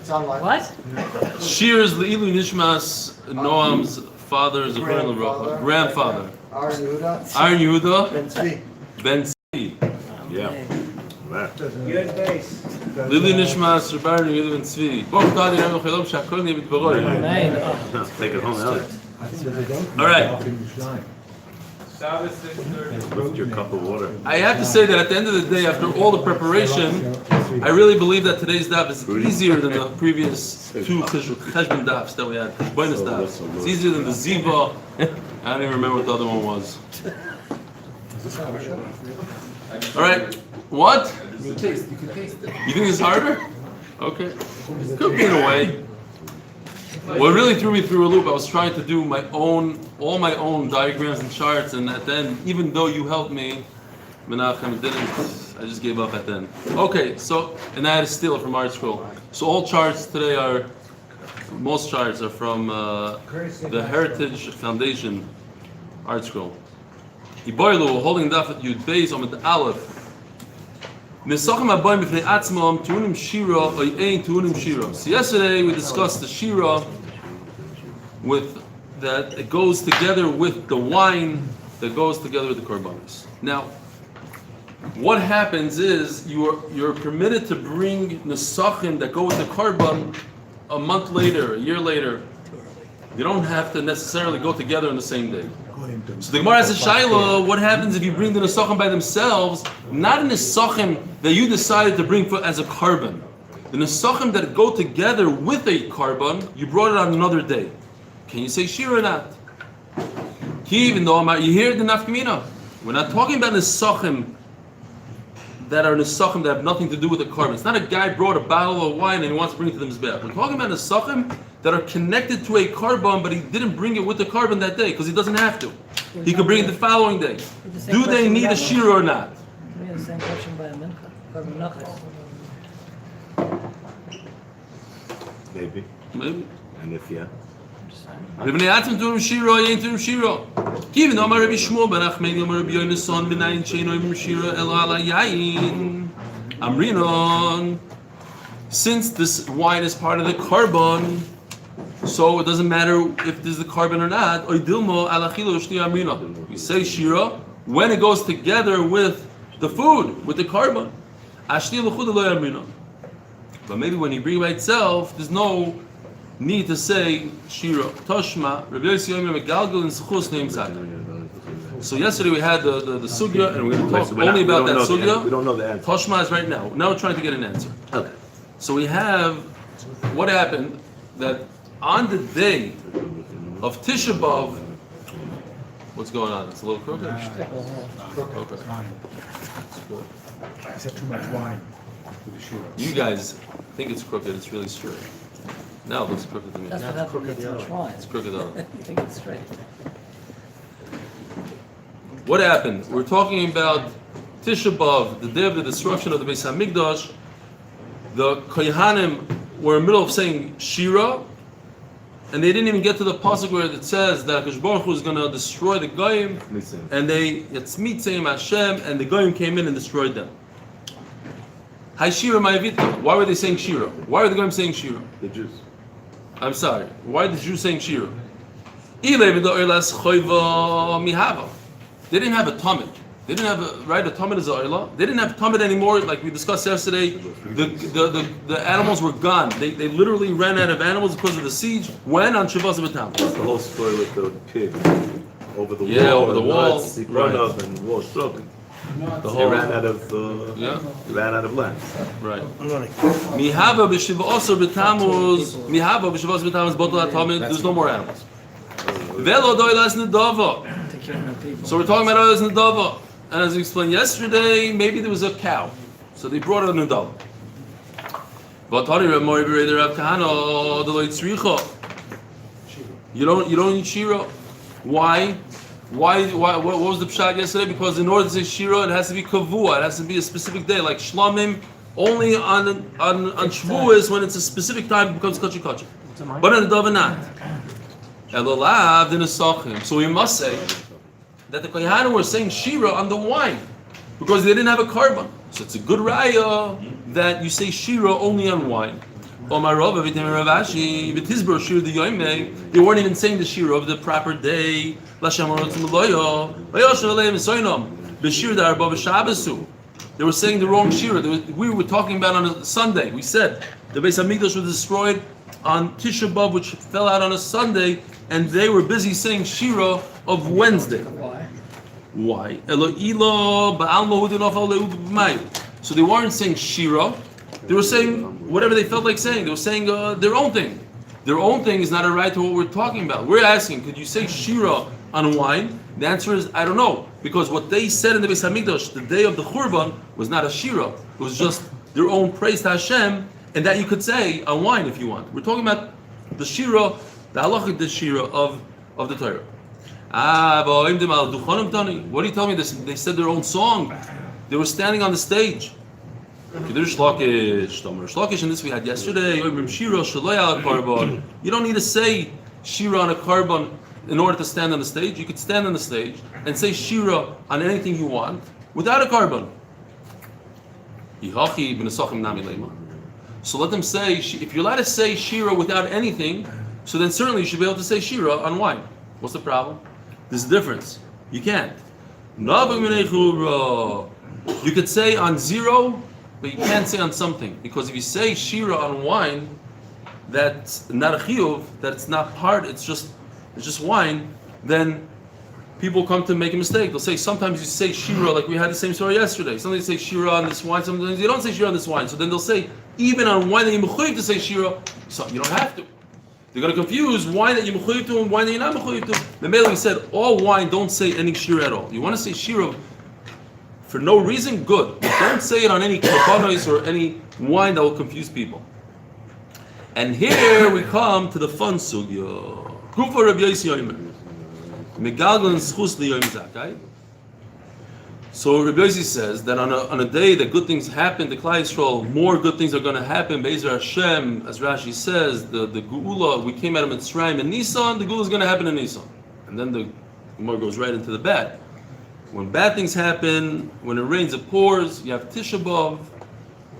What? Shira's Leilu Nishmas Noam's father's grandfather. Aaron Yehuda. Ben Tzvi. Yeah. Good base. Leilu Nishmas Aaron Yehuda Ben Tzvi. Both God and Aaron Chalom Shakol Nebit Baroy. Take it home, Alex. All right. With your cup of water. I have to say that at the end of the day, after all the preparation, I really believe that today's daf is easier than the previous two cheshbon dafs that we had. Bonus dafs. It's easier than the ziva. I don't even remember what the other one was. All right. What? You can taste it. You think it's harder? Okay. Could be in a way. What really threw me through a loop, I was trying to do all my own diagrams and charts, and at the end, even though you helped me, Menachem didn't, I just gave up at the end. Okay, so, and I had to steal it from Art Scroll. So all charts today most charts are from the Heritage Foundation Art Scroll. Iboilu, holding daf at Yud Beis on the Aleph. So yesterday we discussed the Shira with that it goes together with the wine that goes together with the korbanos. Now, what happens is you're permitted to bring nesachim that go with the korban a month later, a year later. You don't have to necessarily go together on the same day. So the Gemara has a shaila, what happens if you bring the nesachim by themselves, not a nesachim that you decided to bring as a korban. The nesachim that go together with a korban, you brought it on another day. Can you say shira or not? Even though you hear the nafkamina. We're not talking about nesachim that are nesachim that have nothing to do with the korban. It's not a guy brought a bottle of wine and he wants to bring it to the mizbeach. We're talking about nesachim that are connected to a korban, but he didn't bring it with the korban that day because he doesn't have to. He could bring it the following day. Do they need a shira or not? We have the same question by a mincha, korban nachas. Maybe. And if yeah. Even though Rabbi Shmuel ben Achmei Yomer Rabbi Yonason b'nayin sheino im Shira elo ala yayin Amrinon. Since this wine is part of the korban, so it doesn't matter if this is the korban or not. Oidilmo ala chilo shni Amrinon. We say Shira when it goes together with the food, with the korban. Ashni l'chud lo Amrinon. But maybe when you bring it by itself, there's no need to say Shira. Toshma, Rabbi Yossi Yomer megalgal in schus neimzak. So yesterday we had the sugya, and we're going to talk only about that sugya. We don't know the answer. Toshma is right now. Now we're trying to get an answer. Okay. So we have what happened that on the day of Tisha B'Av, what's going on? It's a little crooked. I said too much wine with the shira. You guys think it's crooked. It's really straight. Now it looks crooked to me. That's what happens with too much wine. It's crooked on. You think it's straight. What happened? We're talking about Tisha B'Av, the day of the destruction of the Beis Hamikdash. The Kohanim were in the middle of saying Shira, and they didn't even get to the pasuk where it says that Hakadosh Baruch Hu is going to destroy the Goyim, and it's Mitzayim Hashem, and the Goyim came in and destroyed them. Hi Shira Ma'avita. Why were they saying Shira? Why were the Goyim saying Shira? The Jews. I'm sorry. Why are the Jews saying Shira? They didn't have a tamid. They didn't have a tamid is a oila. They didn't have tamid anymore. Like we discussed yesterday, the animals were gone. They literally ran out of animals because of the siege. When on Shavuos B'Tam. That's the whole story with the pig over the wall. Yeah, over the wall. He run up and wall struck. They ran out of They ran out of land. Right. Mihava b'Shavuos B'Tamuz. Mihava b'Shavuos B'Tamuz botol tamid. There's no more animals. Velo doilas nedava. So we're talking about oilas nedava. And as we explained yesterday, maybe there was a cow. So they brought a nedava. You don't need Shira. Why? What was the pshat yesterday? Because in order to say Shira, it has to be kavua. It has to be a specific day. Like Shlamim, only on Shavuos when it's a specific time it becomes kachi kachi. But on the Dava not. Elolav the nesachim. So we must say that the Kohanim were saying Shira on the wine because they didn't have a korban. So it's a good raya that you say Shira only on wine. Omarov, everything Ravashi, Vitizbro Shir the Yoime, they weren't even saying the Shira of the proper day. Lashem Orotzmuloyo, Vayoshavalem Soinom, Bashir Darbo Shabasu. They were saying the wrong Shira. We were talking about on a Sunday. We said the Beis Hamikdash was destroyed on Tisha B'Av, which fell out on a Sunday, and they were busy saying Shira of Wednesday. Why? So they weren't saying Shira. They were saying whatever they felt like saying. They were saying their own thing. Their own thing is not a right to what we're talking about. We're asking, could you say Shira on wine? The answer is, I don't know. Because what they said in the Beis Hamikdash, the day of the Churban, was not a Shira. It was just their own praise to Hashem, and that you could say on wine if you want. We're talking about the Shira, the halachic the Shira of the Torah. What do you tell me this? They said their own song. They were standing on the stage. Shlokish, and this we had yesterday. You don't need to say Shira on a carbon in order to stand on the stage. You could stand on the stage and say Shira on anything you want without a carbon. So let them say, if you're allowed to say Shira without anything, so then certainly you should be able to say Shira on wine. What's the problem? There's a difference. You can't. You could say on zero, but you can't say on something. Because if you say Shira on wine, that's not a chiyuv, that it's not part, it's just wine, then people come to make a mistake. They'll say, sometimes you say Shira, like we had the same story yesterday. Sometimes you say Shira on this wine, sometimes you don't say Shira on this wine. So then they'll say, even on wine that you're mechuyev to say Shira, so you don't have to. They're going to confuse wine that you're mechuyev to and wine that you're not mechuyev to. The Mele said, all wine, don't say any Shira at all. You want to say Shira for no reason, good. But don't say it on any korbanos or any wine that will confuse people. And here we come to the fun sugya. Gufa Rabbi Yossi Yomer. Megalgan schus liyom zakai. So Rabbi Yossi says that on a day that good things happen to Klal Yisrael, more good things are going to happen. Be'ezer Hashem, as Rashi says, the Geula, we came out of Mitzrayim in Nisan, the Geula is going to happen in Nisan. And then the Gemara goes right into the bad. When bad things happen, when it rains, it pours. You have Tisha B'Av,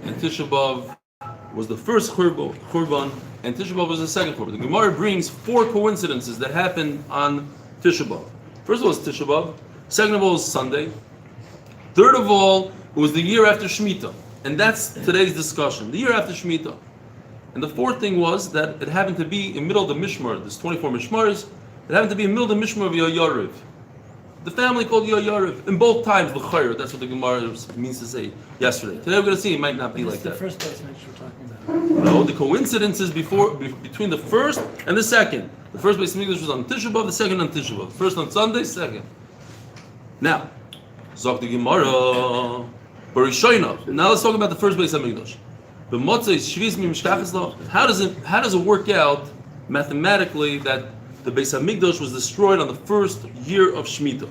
and Tisha B'Av was the first Churban, and Tisha B'Av was the second Churban. The Gemara brings 4 coincidences that happened on Tisha B'Av. First of all, it's Tisha B'Av. Second of all, is Sunday. Third of all, it was the year after Shemitah, and that's today's discussion. The year after Shemitah, and the fourth thing was that it happened to be in the middle of the Mishmar. There's 24 Mishmars. It happened to be in the middle of the Mishmar of Yoyariv. The family called Yoyariv. In both times, l'chayr. That's what the Gemara means to say yesterday. Today we're going to see it might not be like that. The first place we're talking about. No, the coincidences between the first and the second. The first base English was on Tisha B'Av, the second on Tisha B'Av. First on Sunday, second. Now, Zok the Gemara, Barishoina. Now let's talk about the first base Hamikdash. How does it work out mathematically that the Beis Hamikdash was destroyed on the first year of Shemitah?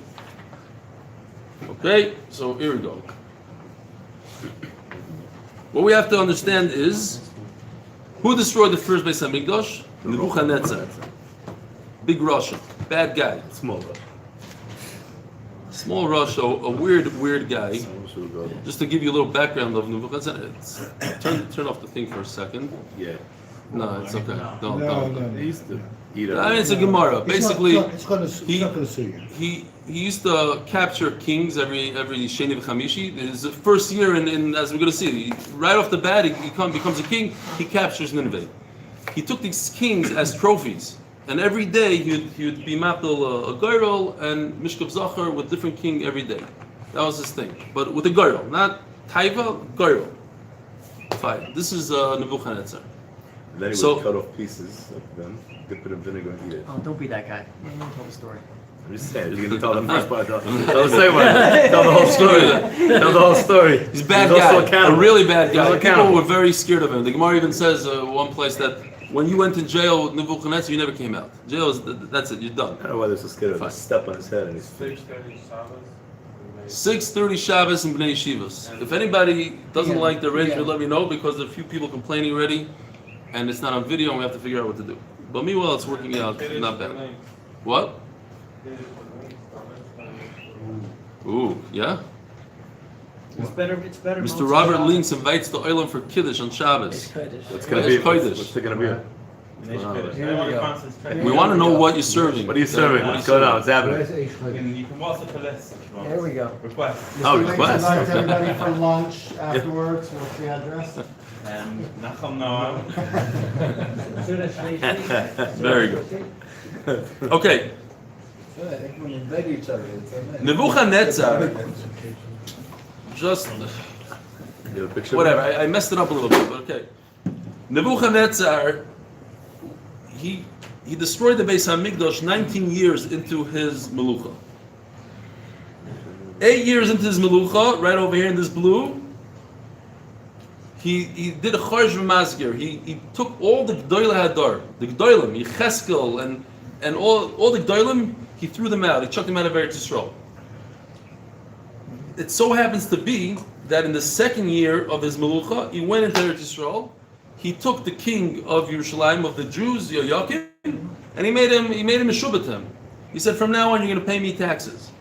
Okay, so here we go. What we have to understand is, who destroyed the first Beis Hamikdash? Nebuchadnezzar. Big Russia, bad guy. Small Russia, a weird guy. Just to give you a little background of Nebuchadnezzar. Turn off the thing for a second. Yeah. No, it's okay. Don't. He used to eat it. I mean, it's a Gemara. Basically, It's going to see you. he used to capture kings every Sheni v'Chamishi. His first year, in as we're going to see, right off the bat, he becomes a king. He captures Nineveh. He took these kings as trophies, and every day he would be mapil a girl and mishkav zachar with different king every day. That was his thing, but with a girl, not taiva, girl. Fine. This is Nebuchadnezzar. And then he would cut off pieces of them, dip it in vinegar and eat it. Oh, don't be that guy. Tell the story. I'm just saying, you're going to tell the first part. Tell the second one. Tell the whole story. Tell the whole story. He's a bad guy. A really bad guy. People were very scared of him. The Gemara even says one place that when you went to jail with Nebuchadnezzar, you never came out. Jail is, that's it, you're done. I don't know why they're so scared of him. Step on his head and he's 6:30 Shabbos and Bnei Yeshivas. If anybody doesn't like the arrangement, let me know, because there are a few people complaining already, and it's not on video, and we have to figure out what to do. But meanwhile, it's working out not bad. What? Ooh, yeah? It's better. Mr. Robert Links invites the Oilam for Kiddush on Shabbos. What's gonna be? What's it gonna be? We want to know what you're serving. What are you serving? What's going on? What's happening? You can WhatsApp a list if you want. There we go. Request. Oh, request. Invite everybody for lunch afterwards. What's the address? Nachum Noam. Very good. Okay. Nebuchadnezzar, just Get a picture? whatever. I messed it up a little bit, but okay. Nebuchadnezzar, he destroyed the Beis Hamikdash 19 years into his melucha. 8 years into his melucha, right over here in this blue, he did a Charj v'Masgir. He took all the G'dolei Hadar, the G'dolim, Yecheskel, and all the G'dolim, he threw them out. He chucked them out of Eretz Yisrael. It so happens to be that in the second year of his melucha, he went into Eretz Yisrael. He took the king of Yerushalayim, of the Jews, Yoyakim, and he made him meshubah to him. He said, from now on, you're going to pay me taxes.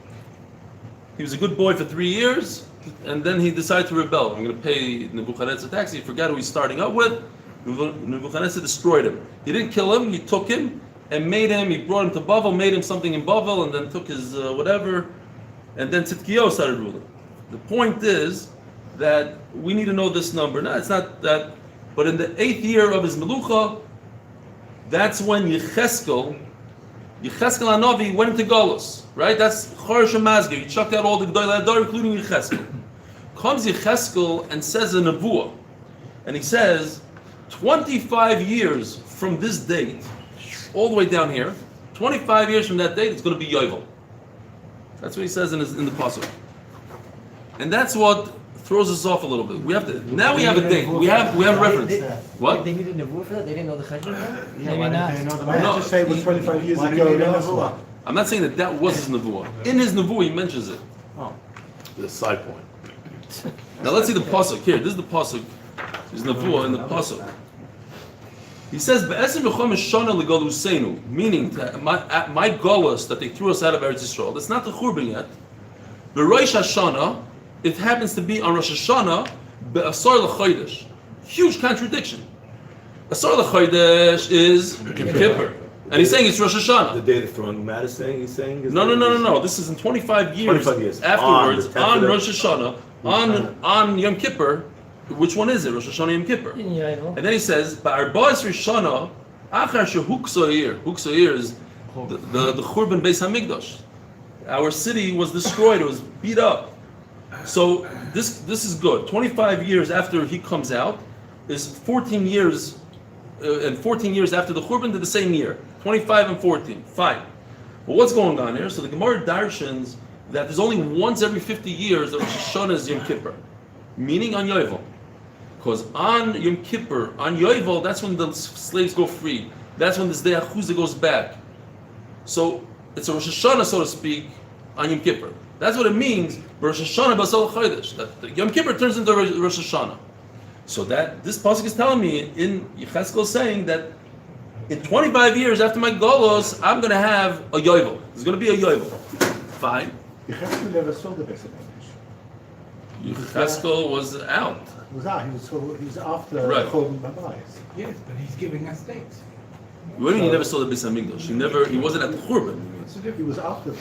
He was a good boy for 3 years, and then he decided to rebel. I'm going to pay Nebuchadnezzar taxes. He forgot who he's starting up with. Nebuchadnezzar destroyed him. He didn't kill him. He took him and he brought him to Bavel, made him something in Bavel, and then took his whatever, and then Tzidkiyahu started ruling. The point is that we need to know this number. No, it's not that, but in the 8th year of his melucha, that's when Yecheskel Hanavi went into Golus, right? That's Chorish Masgir. He chucked out all the G'dolei Hadar, including Yecheskel. Comes Yecheskel and says a nevuah, and he says, 25 years from this date, all the way down here, 25 years from that date, it's going to be Yovel. That's what he says in the pasuk, and that's what throws us off a little bit. We have to now. We have a date. We have a reference. What? They needed nevuah for that. They didn't know the cheshbon. Yeah, why didn't they know the No, just say it was 25 years Why ago. did you need and a also- nevuah? I'm not saying that was his nevuah. In his nevuah, he mentions it. The side point. Now let's see the pasuk here. This is the pasuk. There's nevuah in the pasuk. He says, "Be'esim v'chomesh shana legaluseinu," meaning that my galus that they threw us out of Eretz Yisrael. That's not the Churban yet. The Rosh Hashanah, it happens to be on Rosh Hashanah, be'asar l'chodesh. Huge contradiction. Asar l'chodesh is Yom Kippur, and he's saying it's Rosh The Hashanah. day the throne mat is saying, he's saying? Is No. This is in 25 years, 25 years. afterwards, On the 10th on Rosh Hashanah, on Yom Kippur. Which one is it? Rosh Hashanah Yom Kippur. And then he says, "Ba'arba'as Rishana, achar shehuksoir." Huksoir is the Churban Beis Hamikdash. Our city was destroyed. It was beat up. So this is good. 25 years after he comes out is 14 years, and 14 years after the Churban did the same year. 25 and 14. Fine. But what's going on here? So the Gemara darshans that there's only once every 50 years that Rosh Hashanah is Yom Kippur, meaning on Yovel. Because on Yom Kippur, on Yovel, that's when the slaves go free. That's when this day Achuzah goes back. So it's a Rosh Hashanah, so to speak, on Yom Kippur. That's what it means. Rosh Hashanah Basal Chodesh. That the Yom Kippur turns into Rosh Hashanah. So that this pasuk is telling me in Yecheskel saying that in 25 years after my Golos, I'm going to have a Yovel. There's going to be a Yovel. Fine. Yecheskel never saw the Beis Hamikdash. Yecheskel was out. He was out. He was after Right. Chorban Babayis. Yes, but he's giving us dates. What do you mean he never saw the Beis Hamikdash? He wasn't at the Churban. He was after.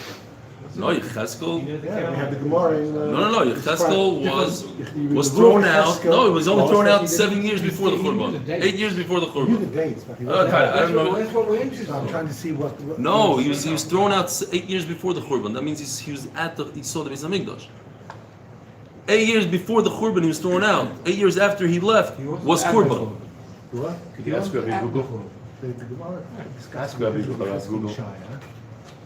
No, Yecheskel. Yeah, we have the Gemara in. No. Yecheskel was the thrown Lord out. Yecheskel No, he was only thrown out he 7 years before the Churban. 8 years before the He knew the Churban. dates, but he Okay, was I don't know. That's what we're interested I'm in. trying to see what. No, he was thrown out 8 years before the Churban. That means he saw the Beis Hamikdash. 8 years before the Churban, he was thrown out. 8 years after he left was Churban. What? Could you ask Rabbi Google? The Gemara. Ask Rabbi Google. Ask Google.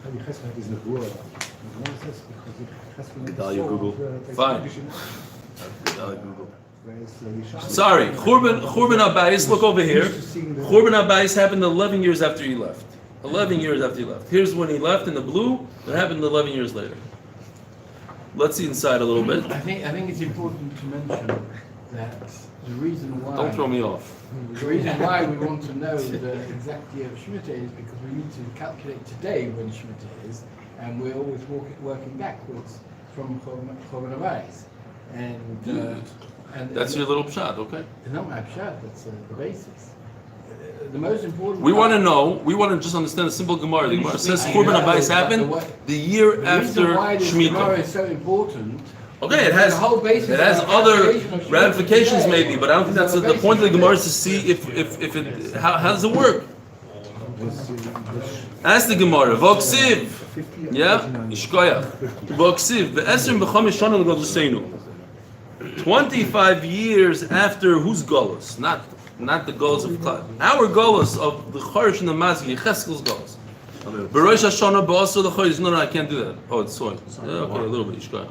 Yecheskel had his nevuah. The Gemara says because Yecheskel never Gedalia saw Google. the Beis Fine. Hamikdash. Google. Whereas, Yeshaya- Sorry, Churban Abayis, look over here. Churban Abayis happened 11 years after he left. 11 years after he left. Here's when he left in the blue. That happened 11 years later. Let's see inside a little bit. I think it's important to mention that the reason why Don't throw me off. the reason why we want to know the exact year of Shemitah is because we need to calculate today when Shemitah is, and we're always working backwards from Chorban Abayis. and That's your little pshat, okay? No, my pshat. That's the basics. The most important. We want to know. We want to just understand a simple Gemara. The Gemara says Churban Abayis happened the year The after reason why this Gemara Shemitah. is so important. Okay, it has The whole basis it has of other application of Shemitah ramifications today. maybe, but I don't think that's the point of the Gemara is to see if it how does it work. Ask the Gemara. Voksiv. Yeah, Ishkoyach. Voksiv. Be'esrim b'chomish shana l'godluseinu. 25 years after whose Golos? Not the Golos of Klal. Our Golos of the Chorish and the Mazgi, Cheskel's Golos. B'rosh Hashanah ba'asor l'chodesh. No, I can't do that. Oh, it's soy. Yeah, okay, a little bit. Ishkoyach.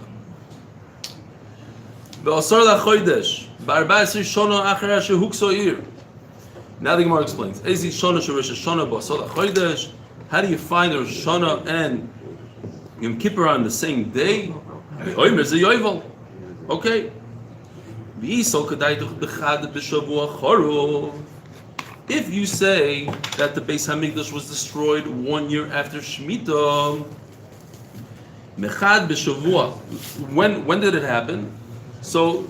Ba'asor l'chodesh. B'arba'asir shana achar asher hukso ir. Now the Gemara explains. Ezi shana sherosh Hashanah ba'asor l'chodesh. How do you find Rosh Hashanah and Yom Kippur on the same day? Oimer ze yovel. Okay. If you say that the Beis Hamikdash was destroyed 1 year after Shemitah, when did it happen? So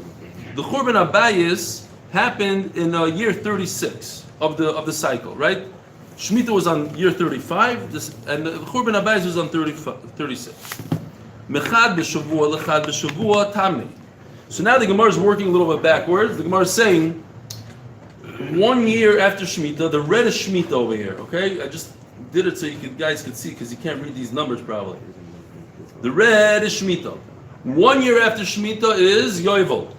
the Churban Abayis happened in year 36 of the cycle, right? Shemitah was on year 35, and the Churban Abayis was on 36. Mechad b'shavua, lechad b'shavua, tamni. So now the Gemara is working a little bit backwards. The Gemara is saying 1 year after Shemitah, the red is Shemitah over here, okay? I just did it so guys could see because you can't read these numbers probably. The red is Shemitah. 1 year after Shemitah is Yovel.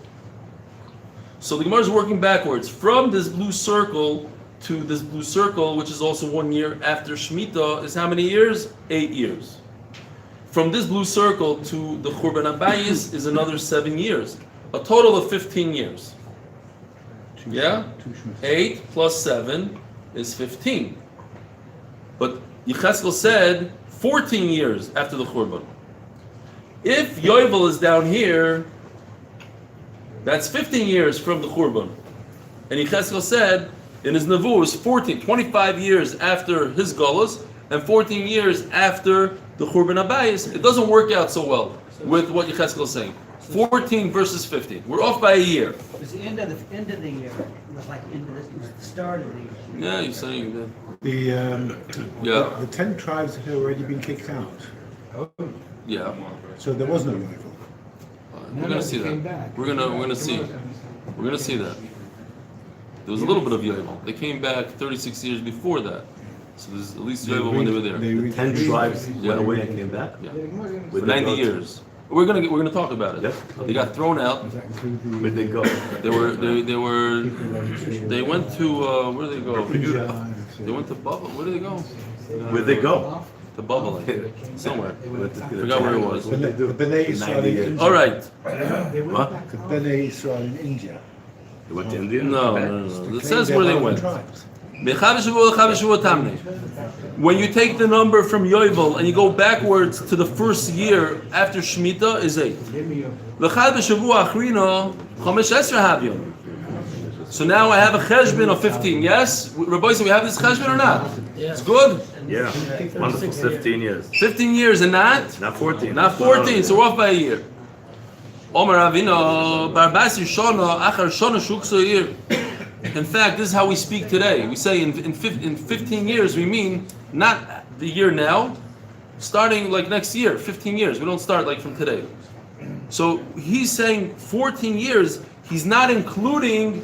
So the Gemara is working backwards from this blue circle to this blue circle, which is also 1 year after Shemitah, is how many years? 8 years. From this blue circle to the Churban Abayis is another 7 years. A total of 15 years. Yeah? 8 plus 7 is 15. But Yecheskel said 14 years after the Churban. If Yovel is down here, that's 15 years from the Churban. And Yecheskel said in his Nevuah is 25 years after his Golos, and 14 years after the Churban Abayis. It doesn't work out so well with what Yecheskel is saying. 14 versus 15. We're off by a year. It was the end of the year. It was like the start of the year. Yeah, you're saying that. The 10 tribes had already been kicked out, Yeah. so there was no rival. We're gonna see that. We're gonna see. We're gonna see that. There was a little bit of Yovel. They came back 36 years before that. So there's at least Yovel when they were there. 10 tribes went away and came back. Yeah. Where'd For they 90 go to? years. We're gonna talk about it. Yep. They got thrown out. Where'd they go? They went to where did they go? They went to Bubble. Where did they go? Where'd they go? To Bubble, I think. Somewhere. Forgot Forgot where it was. The Bnei Israel in India. All right. What? The Bnei Israel in India. They went to India? No. It says where they went. Tribes. When you take the number from Yovel and you go backwards to the first year after Shemitah is 8. So now I have a cheshbon of 15. Yes, Rabbi, so we have this cheshbon or not? It's good. Yeah. Wonderful. 15 years. 15 years and not 14. Not 14. So we're off by a year. Omer Avino Barbasir Shona Achar Shona Shukso Yir. In fact, this is how we speak today. We say in 15 years, we mean not the year now, starting like next year, 15 years. We don't start like from today. So he's saying 14 years, he's not including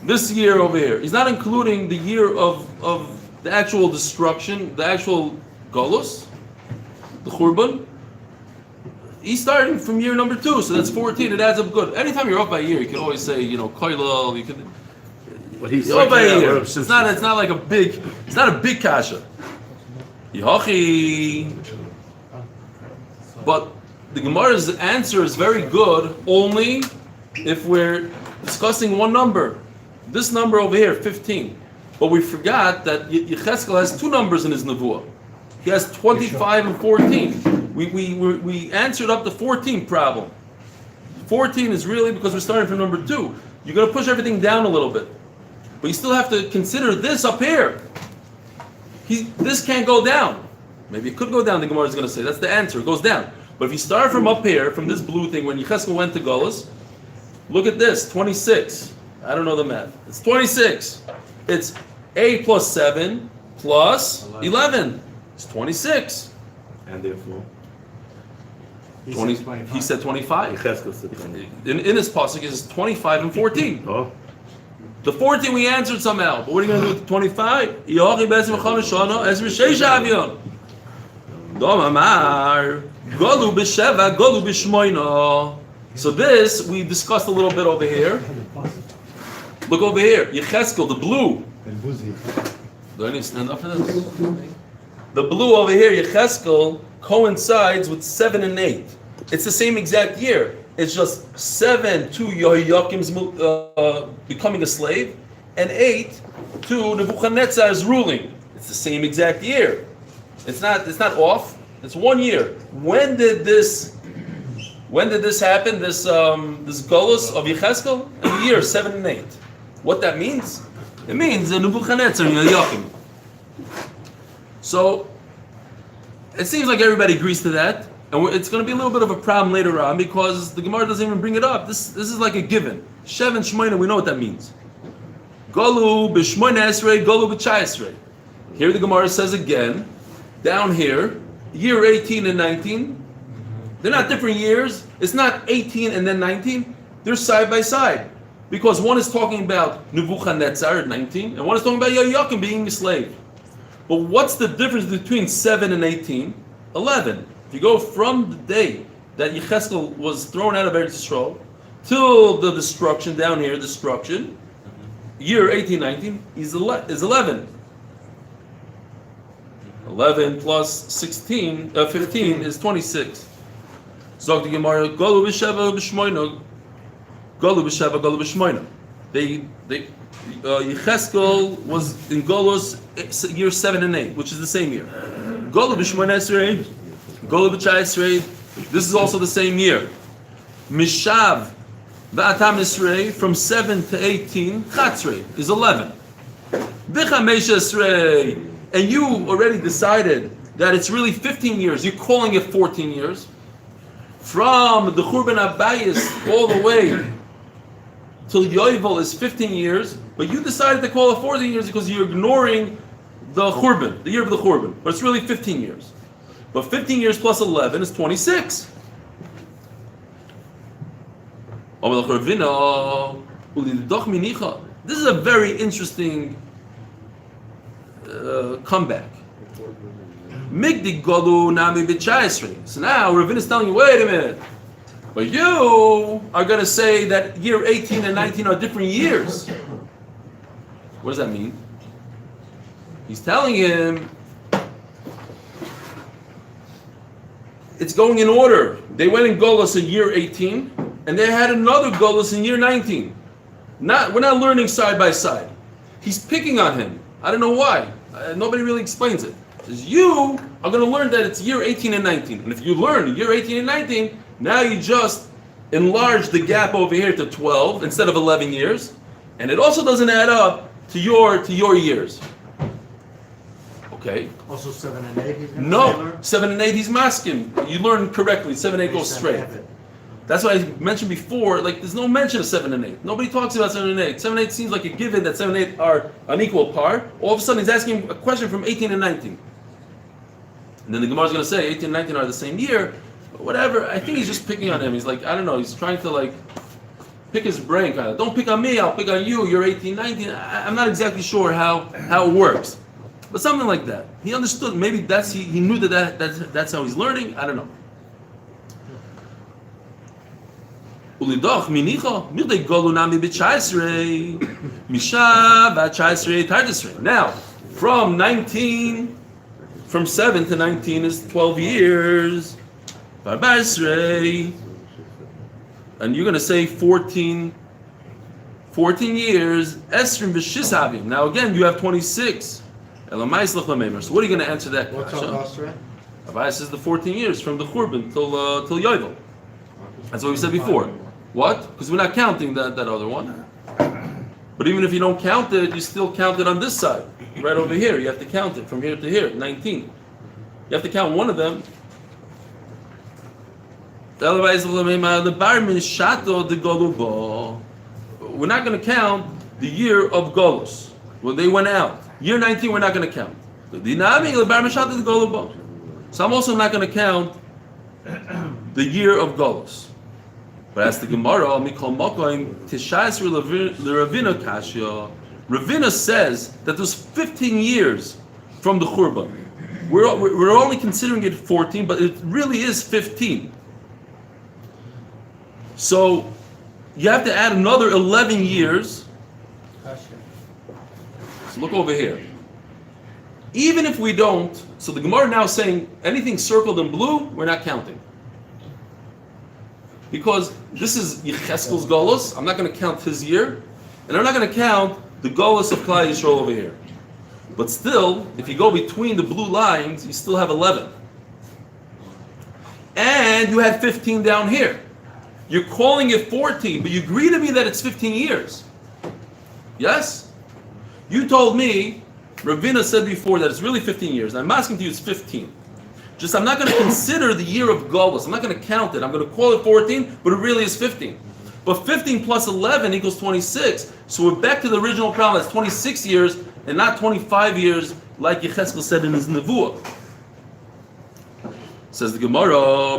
this year over here. He's not including the year of the actual destruction, the actual Golos, the Churban. He's starting from year number 2, so that's 14. It adds up good. Anytime you're off by a year, you can always say, koilal. You can. But he's Off by a year. It's not like a big. It's not a big kasha. Yehochi. But the Gemara's answer is very good only if we're discussing one number. This number over here, 15. But we forgot that Yecheskel has 2 numbers in his nevuah. He has 25 and 14. We answered up the 14 problem. 14 is really because we're starting from number 2. You're going to push everything down a little bit. But you still have to consider this up here. This can't go down. Maybe it could go down, the Gemara is going to say. That's the answer. It goes down. But if you start from up here, from this blue thing, when Yecheskel went to Golos, look at this, 26. I don't know the math. It's 26. It's 8 plus 7 plus 11. It's 26. And therefore, 20, he said 25. Yecheskel said 20. In his pasuk is 25 and 14. Oh, The 14 we answered somehow, but what are you going to do with the 25? Yochi be'ezim v'chamesh shana, ezim sheish avion. Dom amar, golu b'sheva, golu b'shmoina. So this, we discussed a little bit over here. Look over here, Yecheskel, the blue. Do I need to stand up for this? The blue over here, Yecheskel, coincides with 7 and 8. It's the same exact year. It's just 7 to Yehoiakim's becoming a slave, and 8 to Nebuchadnezzar's ruling. It's the same exact year. It's not off. It's 1 year. When did this happen? This Golus of Yecheskel? In the year 7 and 8. What that means? It means Nebuchadnezzar and Yehoiakim. So it seems like everybody agrees to that. And it's going to be a little bit of a problem later on because the Gemara doesn't even bring it up. This is like a given. Shev and Shmoina, we know what that means. Golu b'Shmoina Esrei, Golu b'Chai. Here the Gemara says again, down here, year 18 and 19, they're not different years. It's not 18 and then 19. They're side by side. Because one is talking about Nebuchadnezzar at 19, and one is talking about Yehoiakim being a slave. But what's the difference between 7 and 18? 11. If you go from the day that Yecheskel was thrown out of Eretz Yisrael till the destruction, down here, year 1819 is 11. 11 plus 15 is 26. Zog the Gemara, Golu b'sheva b'shmoina, Golu b'sheva, Golu b'shmoina. Yecheskel was in Golos year 7 and 8, which is the same year. Golu b'shmoina esrei, Golu b'chai esrei. This is also the same year. Mishav v'atam esrei, from 7 to 18, chatzrei is 11. V'chamesh esrei, and you already decided that it's really 15 years. You're calling it 14 years. From the Churban Abayis all the way till Yovel is 15 years, but you decided to call it 14 years because you're ignoring the Churban, the year of the Churban. But it's really 15 years. But 15 years plus 11 is 26. This is a very interesting comeback. So now Ravina is telling you, wait a minute, but you are going to say that year 18 and 19 are different years. What does that mean? He's telling him it's going in order. They went in Golos in year 18, and they had another Golos in year 19. We're not learning side by side. He's picking on him. I don't know why. Nobody really explains it. You are going to learn that it's year 18 and 19. And if you learn year 18 and 19, now you just enlarge the gap over here to 12 instead of 11 years. And it also doesn't add up to your years. Okay. Also 7 and 8 he's going to No, 7 and 8 he's masking. You learn correctly. 7 and 8 goes straight. That's why I mentioned before, like there's no mention of 7 and 8. Nobody talks about 7 and 8. 7 and 8 seems like a given that 7 and 8 are on equal par. All of a sudden he's asking a question from 18 and 19. And then the Gemara is going to say 18 and 19 are the same year. But whatever, I think he's just picking on him. He's like, I don't know, he's trying to like pick his brain kind of. Don't pick on me, I'll pick on you. You're 18, 19. I'm not exactly sure how it works. But something like that. He understood. Maybe he knew that's how he's learning. I don't know. Now, from 7 to 19 is 12 years. And you're going to say 14 years. Now again, you have 26. So what are you going to answer that question? What's our Abayis says the 14 years from the Churban till Yovel. That's what we said before. What? Because we're not counting that other one. But even if you don't count it, you still count it on this side. Right over here. You have to count it from here to here. 19. You have to count one of them. We're not going to count the year of Golus when they went out. Year 19, we're not going to count. So I'm also not going to count the year of Golus. But as the Gemara, Ravina says that there's 15 years from the Churban. We're only considering it 14, but it really is 15. So you have to add another 11 years. So look over here. Even if we don't, so the Gemara now is saying anything circled in blue, we're not counting. Because this is Yecheskel's Golus, I'm not going to count his year, and I'm not going to count the Golus of Klal Yisrael over here. But still, if you go between the blue lines, you still have 11. And you had 15 down here. You're calling it 14, but you agree to me that it's 15 years. Yes? You told me, Ravina said before that it's really 15 years. I'm asking to you, it's 15. Just I'm not going to consider the year of Golus. I'm not going to count it. I'm going to call it 14, but it really is 15. But 15 plus 11 equals 26. So we're back to the original problem. That's 26 years and not 25 years like Yecheskel said in his Nevuah. Says the Gemara,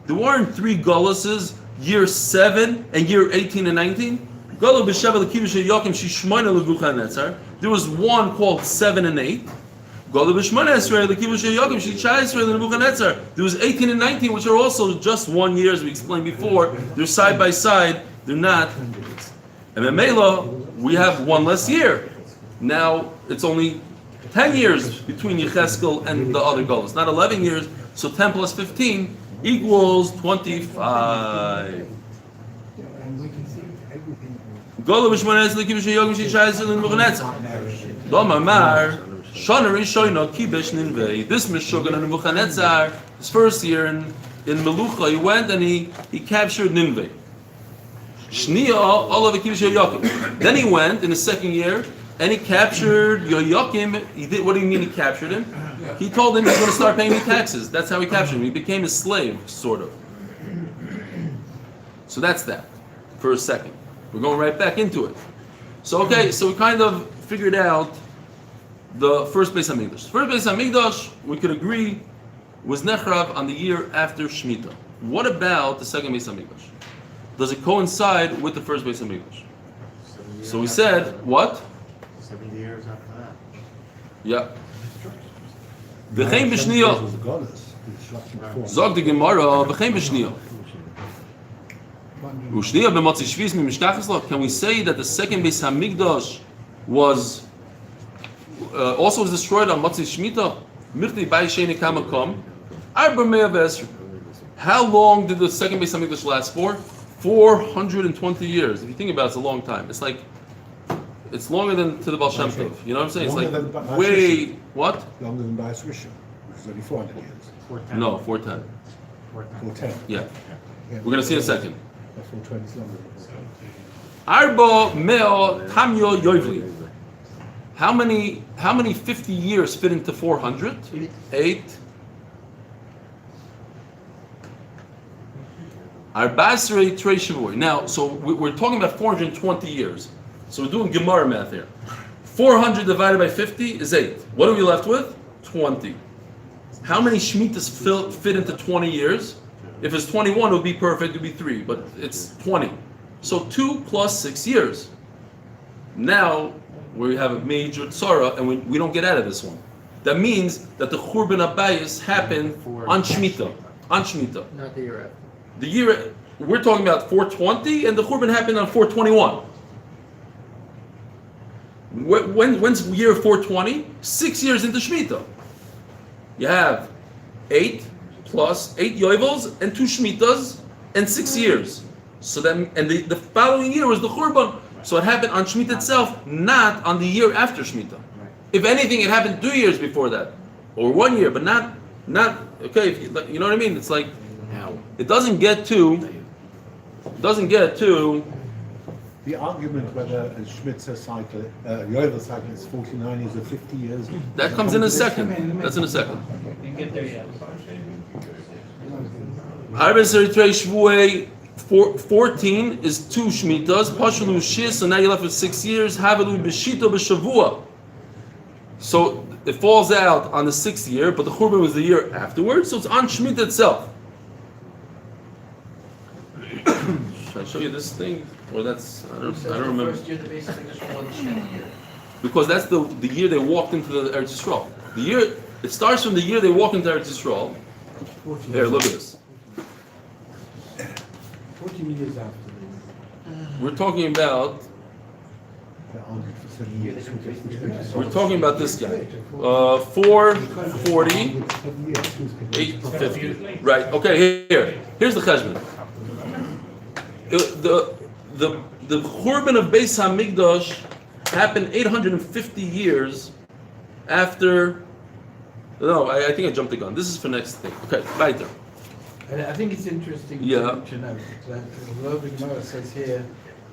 there weren't 3 Goluses, year 7 and year 18 and 19. There was one called 7 and 8. There was 18 and 19, which are also just 1 year, as we explained before. They're side by side. They're not. And in Mela, we have one less year. Now it's only 10 years between Yecheskel and the other Golus, not 11 years. So 10 plus 15 equals 25. This Meshuggah and Nebuchadnezzar, his first year in Melucha, he went and he captured Nineveh. Then he went in the second year and he captured Yoyakim. He did. What do you mean he captured him? He told him he's going to start paying me taxes. That's how he captured him. He became a slave, sort of. So that's that. For a second, we're going right back into it. So okay, so we kind of figured out the first Beis Hamikdash. First Beis Hamikdash, we could agree, was Nechrav on the year after Shemitah. What about the second Beis Hamikdash? Does it coincide with the first Beis Hamikdash? So we said, what? 70 years after that. Yeah. V'chein b'shniyah. Zog the Gemara, v'chein b'shniyah. U'shniyah b'motzi shvis mi-mishkachas. Can we say that the second Beis Hamikdash was also was destroyed on Motzi Shemitah? Mirti b'ayisheni kamakom. Arba me'ah v'esr. How long did the second Beis Hamikdash last for? 420 years. If you think about it, it's a long time. It's like, it's longer than to the Baal Shem Tov. You know what I'm saying? It's like way, what? Longer than Bais Rishon, which is only 400 years. 410. No, 410. 410. Yeah. We're going to see in a second. 420 is longer. Arba meo tamyo yoivli. How many 50 years fit into 400? 8. Arbasrei Trei Shavuot. Now, so we're talking about 420 years. So we're doing Gemara math here. 400 divided by 50 is 8. What are we left with? 20. How many Shemitahs fit into 20 years? If it's 21, it would be perfect, it would be 3, but it's 20. So 2 plus 6 years. Now, we have a major tzara, and we don't get out of this one. That means that the Churban Abayis happened on Shemitah. On Shemitah. Not the year after. The year, we're talking about 420, and the Churban happened on 421. When's year 420? 6 years into Shemitah. You have 8 plus 8 Yoivels and 2 Shemitahs and 6 years. So then, and the following year was the Churban. So it happened on Shemitah itself, not on the year after Shemitah. If anything, it happened 2 years before that, or 1 year, but not okay. If you know what I mean? It's like it doesn't get to. The argument whether a Shemitah cycle, Yovel cycle is 49 years or 50 years. That comes in a second. That's in a second. You can get there yet. Shvuei 14 is 2 Shmitas. Pashulu Shis, so now you're left with 6 years. Havelu B'shita B'shavua. So it falls out on the 6th year, but the Churban was the year afterwards, so it's on Shemitah itself. Should I show you this thing? Or that's, I don't remember. First year, the basic Shemitah. Because that's the year they walked into the Eretz Yisrael. The year, it starts from the year they walk into Eretz Yisrael. Here, look at this. 14 years after. We're talking about this guy. 440, 850. Right. Okay. Here's the cheshbon. The Churban of Beis Hamikdash happened 850 years after. No, I think I jumped the gun. This is for next thing. Okay, weiter. And I think it's interesting to note that although the Gemara says here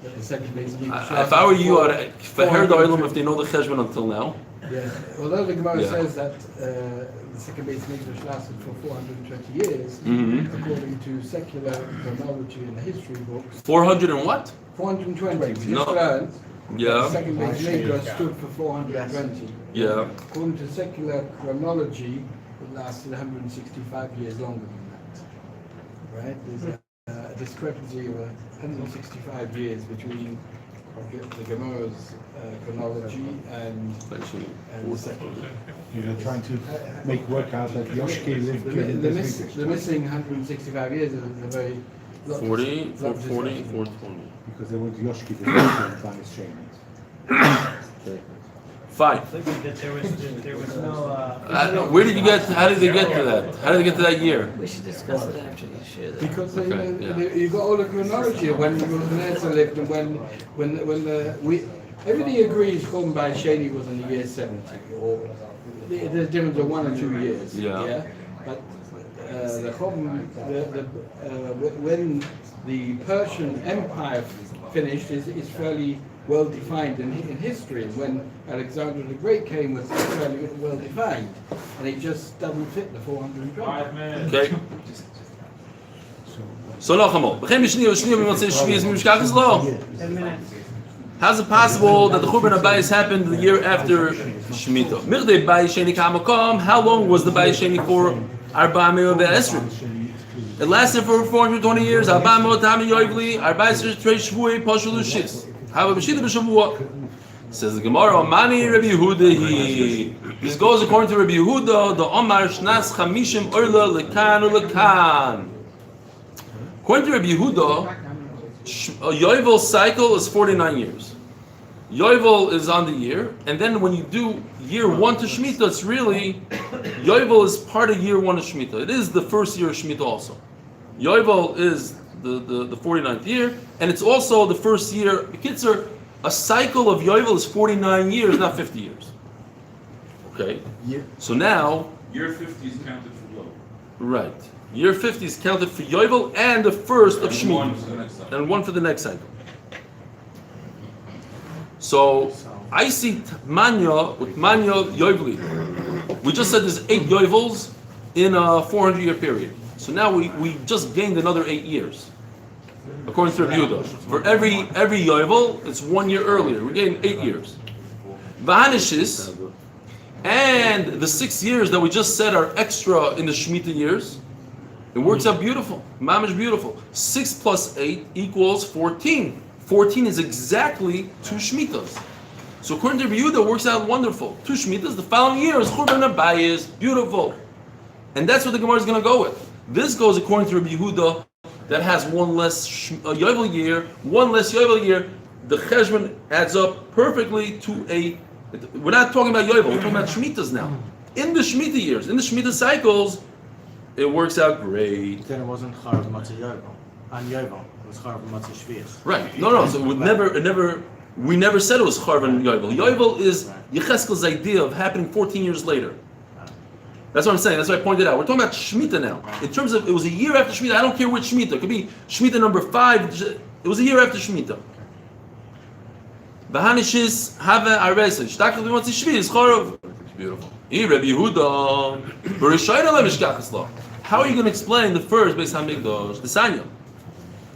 that the second Beis Hamikdash. If I were you, I'd heard the Olam if they know the cheshbon until now. Yeah, although the Gemara says that the second Beis Hamikdash lasted for 420 years, according to secular chronology in the history books. 400 and what? 420. We just No. learned Yeah. the second Beis Hamikdash stood for 420. Yeah. According to secular chronology, it lasted 165 years longer than that. Right? There's a discrepancy of 165 years between the Gemara's chronology and the second. You're trying to make work out that Yoshki lived during The this missing 165 years is a very 40, 440, 420. because they went to Yoshki to find his chains. Fine. There was no. Where did you get? How did they get to that? How did they get to that year? We should discuss it after you share that. Because Okay, you got all the chronology of when Nebuchadnezzar lived and when everybody agrees Chum by Sheni was in the year 70 or there's a difference of 1 or 2 years. Yeah. But the Chum, when the Persian Empire finished is fairly well defined in history. And when Alexander the Great came, was fairly well defined, and it just doesn't fit the 420. Okay. So Nachamo. How's it possible that the Churban Abayis happened the year after Shemitah? How long was the Bayis Sheni for? It lasted for 420 years. Says the Gemara, Mani Rabbi Yehuda. This goes according to Rabbi Yehuda, the Omar Shnas Chamishim Orla Lekan Lekan. According to Rabbi Yehuda, Yovel's cycle is 49 years. Yovel is on the year, and then when you do year 1 to Shemitah, it's really, Yovel is part of year 1 of Shemitah. It is the first year of Shemitah also. Yovel is the 49th year, and it's also the first year. Kitzur, a cycle of Yovel is 49 years, not 50 years. Okay? So now... Year 50 is counted for Yovel. Right. Year 50 is counted for Yovel and the first of Shemitah. And one for the next cycle. So, I see Manya with Manya Yoveli. We just said there's 8 Yovels in a 400-year period. So now we just gained another 8 years. According to Rabbi Yehuda. For every Yovel, it's 1 year earlier. We gained 8 years. Vahanishis, and the 6 years that we just said are extra in the Shemitah years. It works out beautiful. Mamish beautiful. 6 plus 8 equals 14. 14 is exactly 2 Shemitahs. So according to Rabbi Yehuda, it works out wonderful. 2 Shemitahs, the following year is Churban Abayis. Beautiful. And that's what the Gemara is going to go with. This goes according to Rabbi Yehuda, that has 1 less Yovel year, 1 less Yovel year. The cheshbon adds up perfectly to a... We're not talking about Yovel, we're talking about Shemitahs now. In the Shemitah years, in the Shemitah cycles, it works out great. Then it wasn't Charav Matzah Yovel. And Yovel. It was Charav Matzah Shvius. Right. No. So we never said it was Charav and Yovel. Yovel is Yecheskel's idea of happening 14 years later. That's what I'm saying. That's what I pointed out. We're talking about Shemitah now. In terms of, it was a year after Shemitah. I don't care which Shemitah. It could be Shemitah number 5. It was a year after Shemitah. V'hanishis hava areses. Shtakal b'motzi shvi is Charav. Beautiful. Rabbi Yehuda. B'rishayna lemishkachas lo. How are you going to explain the first Beis Hamikdash, the Sanya?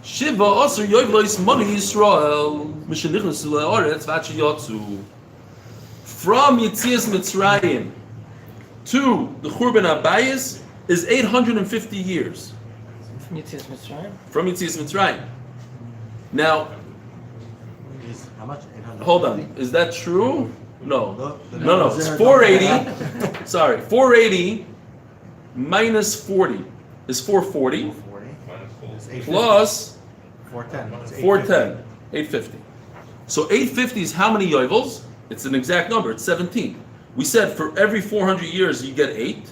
Shiva Osir Yoivlois Mani Yisrael Mishenichnasu Le'oretz V'Achi Yotzu. From Yitzias Mitzrayim to the Churban Abayis is 850 years. From Yitzias Mitzrayim? From Yitzias Mitzrayim. Now, How much? 800? hold on. Is that true? No. No. It's 480. Sorry, 480 minus 40 is 440 plus 410. It's 410, 850. So 850 is how many yoivels? It's an exact number. It's 17. We said for every 400 years you get 8,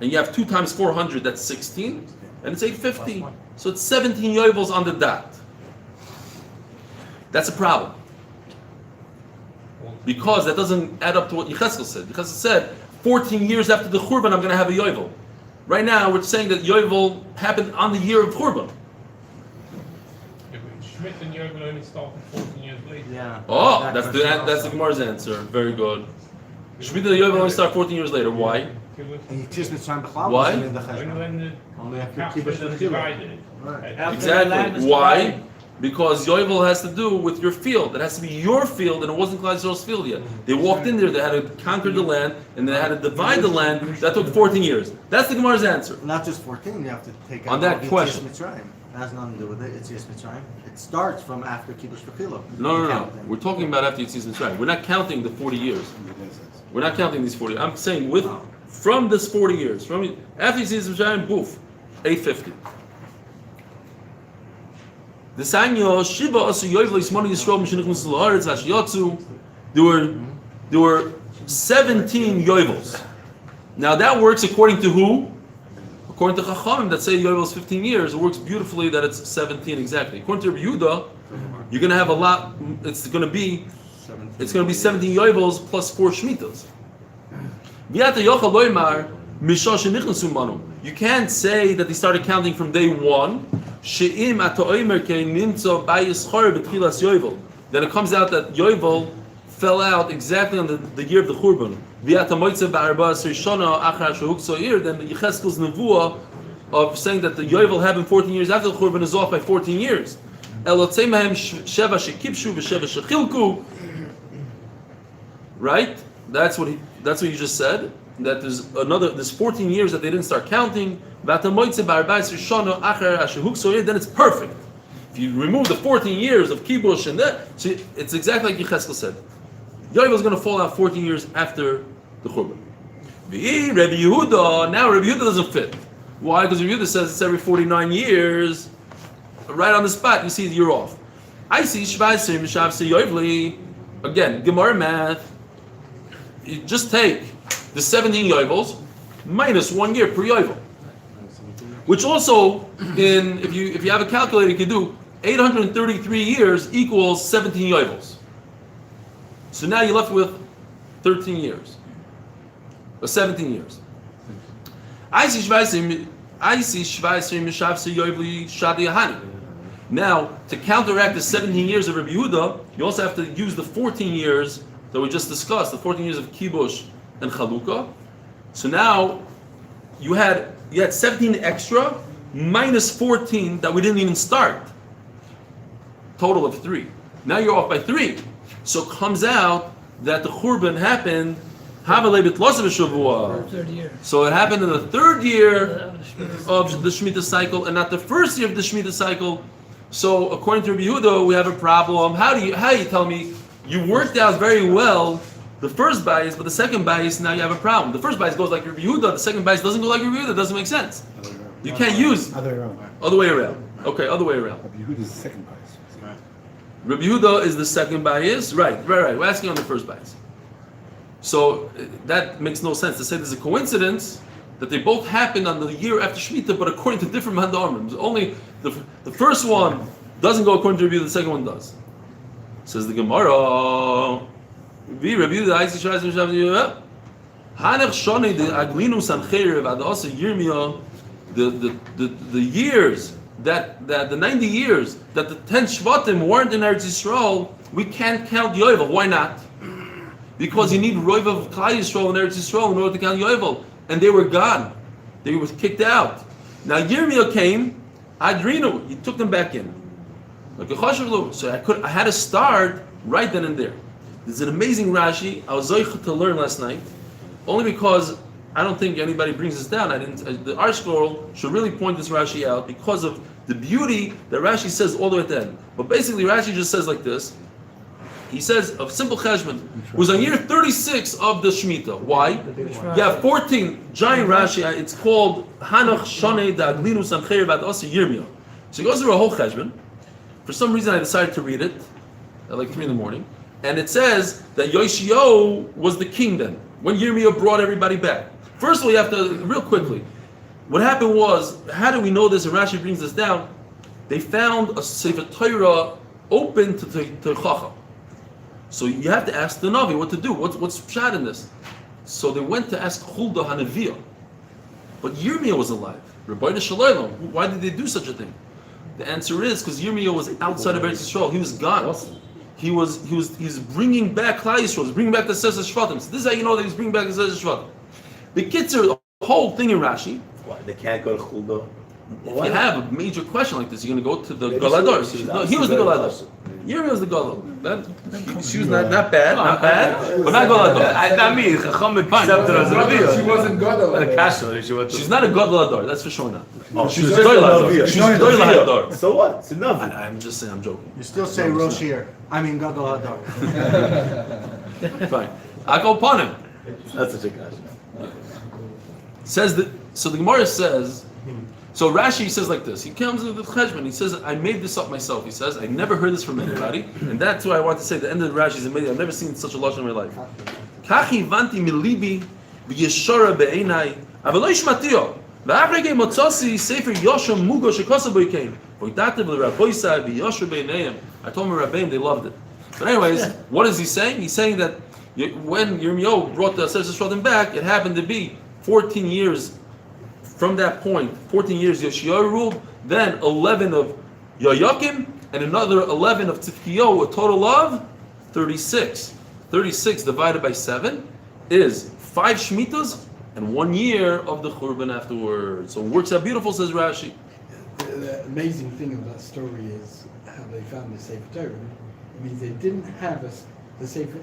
and you have 2 times 400. That's 16, and it's 850. So it's 17 yoivels on the dot. That's a problem. Because that doesn't add up to what Yecheskel said. Yecheskel said, 14 years after the Churban, I'm going to have a Yovel. Right now, we're saying that Yovel happened on the year of Churban. Schmidt and Jürgen only started 14 years later. Yeah. Oh, that's the Gemara's answer. Very good. Shemitah and Yovel only start 14 years later. Why? And Yitzias Mitzrayim B'chal Why? wasn't in the Only Cheshbon. when the Only after capital Kibbutz is V'chila. divided. Right. Exactly. Why? Because Yovel has to do with your field. It has to be your field, and it wasn't Klal Yisrael's field yet. They walked in there, they had to conquer the land, and they had to divide the land. That took 14 years. That's the Gemara's answer. Not just 14, you have to take On out that Yitzias question. Mitzrayim. It has nothing to do with it. It's Yitzias Mitzrayim. It starts from after Kibbutz V'chila. No. We're talking about after Yitzias Mitzrayim. We're not counting the 40 years. We're not counting these 40. I'm saying from this 40 years, from after Yitzias Mitzrayim, boof, 850. The Sanyo Shiva Asu Yovel Yismanu Yisrael Mishenichnasu Le'aretz V'Achi Yotzu. There were 17 Yovels. Now that works according to who? According to Chachamim that say Yovel is 15 years. It works beautifully that it's 17 exactly. According to Rabbi Yehuda, you're going to have a lot. It's going to be 17 Yovels plus 4 Shmitas. You can't say that they started counting from day 1. Then it comes out that Yovel fell out exactly on the year of the Churban. Then Yecheskel's nevuah of saying that the Yovel happened 14 years after the Churban is off by 14 years. Right? That's what you just said. That there's 14 years that they didn't start counting. Then it's perfect. If you remove the 14 years of kibush and that, see, it's exactly like Yecheskel said. Yovel is going to fall out 14 years after the Churban. Rabbi Yehuda, now Rabbi Yehuda doesn't fit. Why? Because Rabbi Yehuda says it's every 49 years. Right on the spot, you see you're off. I see Shvaisim, Shavsi, Yovli. Again, Gemara math. You just take the 17 Yovels minus 1 year per Yovel. Which also, if you have a calculator, you can do 833 years equals 17 Yovels. So now you're left with 13 years. Or 17 years. I see Shvaisim, Mishavsi, Yovli, Shadi, Ahani. Now, to counteract the 17 years of Rabbi Yehuda, you also have to use the 14 years that we just discussed, the 14 years of Kibush and Chalukah. So now, you had 17 extra, minus 14 that we didn't even start. Total of 3. Now you're off by 3. So it comes out that the Churban happened, Third year. so it happened in the 3rd year of the Shemitah cycle, and not the 1st year of the Shemitah cycle. So according to Rabbi Yehuda, we have a problem. How do you tell me you worked out very well the first bias, but the second bias now you have a problem? The first bias goes like Rabbi Yehuda, the second bias doesn't go like Rabbi Yehuda. It doesn't make sense. You can't use Other way around. Okay, other way around. Rabbi Yehuda is the second bias. Rabbi Yehuda is the second bias. Right. We're asking on the first bias. So that makes no sense to say there's a coincidence that they both happened on the year after Shemitah, but according to different mandarim. Only the first one doesn't go according to Rabbi Yehuda, the second one does. Says the Gemara. The years that the 90 years that the 10 Shvatim weren't in Eretz Yisrael, we can't count Yovel. Why not? Because you need Roiv of Klal Yisrael and Eretz Yisrael in order to count Yovel, and they were gone. They were kicked out. Now Yirmiyah came, Adrinu, he took them back in. So I had to start right then and there. This is an amazing Rashi. I was zoich to learn last night, only because I don't think anybody brings this down. The Art Scroll should really point this Rashi out because of the beauty that Rashi says all the way at the end. But basically, Rashi just says like this. He says of simple cheshbon was on year 36 of the Shemitah. Why? You have 14 giant Rashi. It's called Hanach Shonei Da'aglinu Samcheir Bat Osi Yirmiyah. So he goes through a whole cheshbon. For some reason, I decided to read it at like 3 in the morning, and it says that Yoshio was the king then when Yirmiyah brought everybody back. First of all, you have to real quickly. What happened was, how do we know this? And Rashi brings this down. They found a Sefer Torah open to Chacham. So you have to ask the Navi what to do. What's pshat in this? So they went to ask Huldah Hanaviyah. But Yirmiyah was alive. Rebbeinu Shalom. Why did they do such a thing? The answer is because Yirmiyah was outside of Eretz Yisrael. He was gone. He was bringing back Klal Yisrael. He was bringing back the Sefer Shvatim. So this is how you know that he's bringing back the Sefer Shvatim. The Kitzur, the whole thing in Rashi. Why? They can't go to Huldah. If you have a major question like this, you're going to go to the Galador. No, he was the Galador. Yirmiyah was the Galador. She was not bad, but not Galador. Not me. Chacham accepted her as a Raviyah. She wasn't God. She's not a Galador, that's for sure not. Oh, She's a Galador. She's a Galador. So what? It's enough. I'm just saying, I'm joking. You still say Rosh Hir. I mean Gadol Hadar. Fine. I go upon him. That's such a question. Says that. So the Gemara says. So Rashi says like this. He comes into the Cheshbon. He says, "I made this up myself." He says, "I never heard this from anybody," and that's why I want to say the end of the Rashi is amazing. I've never seen such a lashon in my life. Kachi vanti milibi v'yeshara be'enai avaloi shmatio v'afrege motzasi sefer Yosha mugo shekosa boikein v'itatev l'Rabboisai v'yosha be'enayim. I told my Rabbeim, they loved it. But anyways, what is he saying? He's saying that when Yirmiyah brought the Sefer Shvatim back, it happened to be 14 years. From that point, 14 years Yoshio ruled, then 11 of Yoyakim, and another 11 of Tzidkiyahu, a total of 36. 36 divided by 7 is 5 Shemitahs and 1 year of the Churban afterwards. So it works out beautiful, says Rashi. The amazing thing of that story is how they found the Sefer Torah. It means they didn't have the Sefer.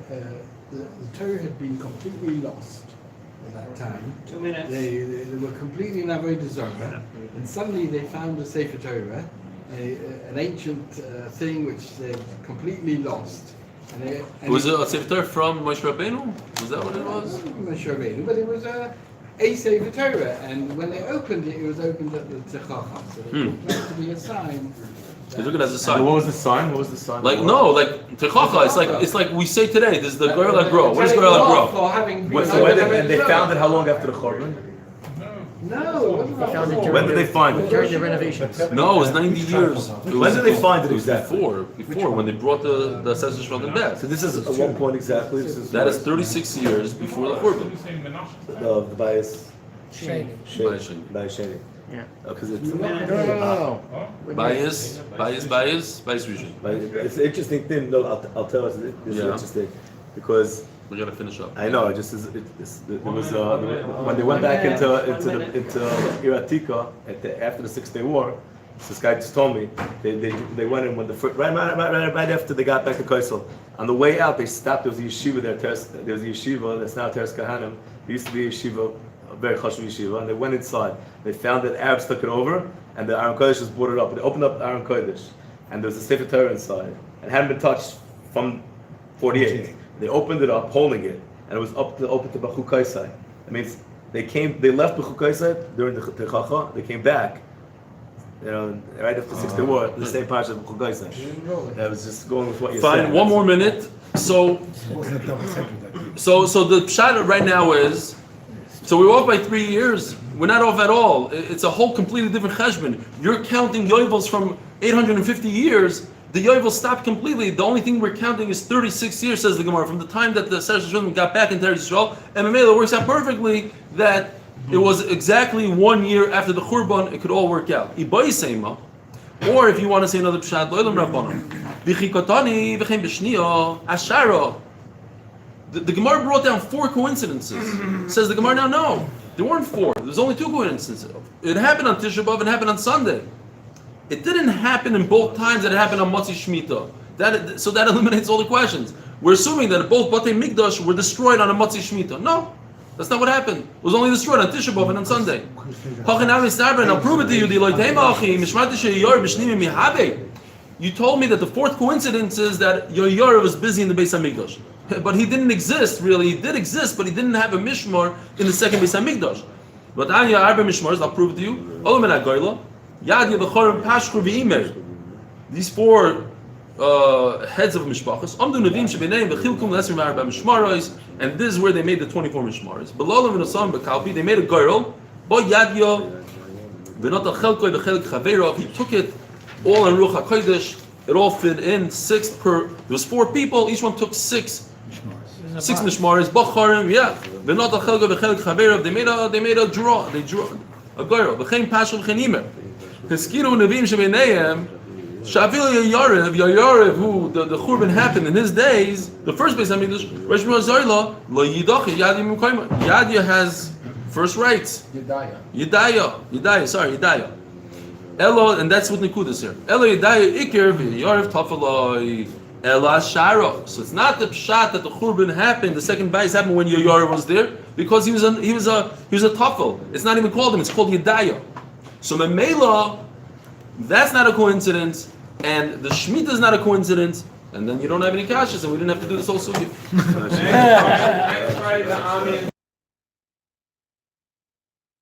The Torah had been completely lost at that time. 2 minutes. They were completely in Avodah Zarah, and suddenly they found the Sefer Torah, an ancient thing which they completely lost. Was it a Sefer Torah from Moshe Rabbeinu? Was that what it was? Moshe Rabbeinu, but it was a Sefer Torah, and when they opened it, it was opened at the Tzechacham, so it was meant to be a sign. They took it as a sign. What was the sign? What was the sign? Like no, like Techacha. It's like we say today. This is the girl that grow. Where does girl that grow? For having been So when they found it, how long after the Churban? No, When did they find it? During the renovations. No, it was 90 years. When did they find it exactly? Before when they brought the Sefer Shvatim back. So this is at one point exactly. This is That is 36 years before the Churban. the bias. Shady. Shady. Yeah. Because it's Bias region. it's an interesting thing. No, I'll tell us. It's interesting because We gotta finish up. I know. It just is. There was when they went back into Iratika after the 6 Day War. This guy just told me they went in when the first, right after they got back to Kaisel. On the way out, they stopped. There was a yeshiva there. There was a yeshiva that's now Teres Kahanim. There used to be a yeshiva, a very chashuv yeshiva, and they went inside. They found that Arabs took it over, and the Aron Kodesh was boarded up. They opened up Aron Kodesh, and there was a Sefer Torah inside, and it hadn't been touched from 48. They opened it up, holding it, and it was open to B'chu Kaisai. That means they left B'chu Kaisai during the Techacha. They came back. Right after 6 Day War, the same part of B'chu Kaisai. That was just going with what you said. Fine. One more minute. So the pshat right now is. So we're off by 3 years. We're not off at all. It's a whole completely different cheshbon. You're counting yoivels from 850 years. The yovel stopped completely. The only thing we're counting is 36 years, says the Gemara, from the time that the Sefer Shvatim got back into Eretz Yisrael. And Mamela works out perfectly that it was exactly 1 year after the Churban. It could all work out. Or if you want to say another pshat, lo'elam rabbanon. V'chikotani v'chem b'shniyo ashara The Gemara brought down 4 coincidences. Says the Gemara now, no, there weren't 4. There's only 2 coincidences. It happened on Tisha B'Av and happened on Sunday. It didn't happen in both times that it happened on Motzi Shemitah. So that eliminates all the questions. We're assuming that both Batei Mikdash were destroyed on a Motzi Shemitah. No, that's not what happened. It was only destroyed on Tisha B'Av and on Sunday. I'll prove it to you. You told me that the 4th coincidence is that Yoyara was busy in the Beis HaMikdash. But he didn't exist, really. He did exist, but he didn't have a mishmar in the second Beis HaMikdash. But Anya Arba Mishmars, I'll prove it to you. These 4 heads of mishpachas, and this is where they made the 24 mishmaris. They made a girl, he took it all in Ruach HaKodesh, it all fit in 6 per, there was 4 people, each one took 6 mishmaris, Bacharim, yeah. They made a draw, they drew a girl. Shavil Yayarev, who the Churban happened in his days, the first Beis HaMikdash, Rosh Hashanah, Lo Yidachi, Yadim Mukayma. Yadia has first rights. Yedaya. Elo, and that's what Nikud is here. Elo Yedaya Ikir, Yarev Tafaloi, Ela Shara. So it's not the pshat that the Churban happened, the second Beis happened when Yayarev was there, because he was a Tafel. It's not even called him, it's called Yedaya. So Memela, that's not a coincidence, and the Shemitah is not a coincidence, and then you don't have any kashas, and we didn't have to do this whole sugi.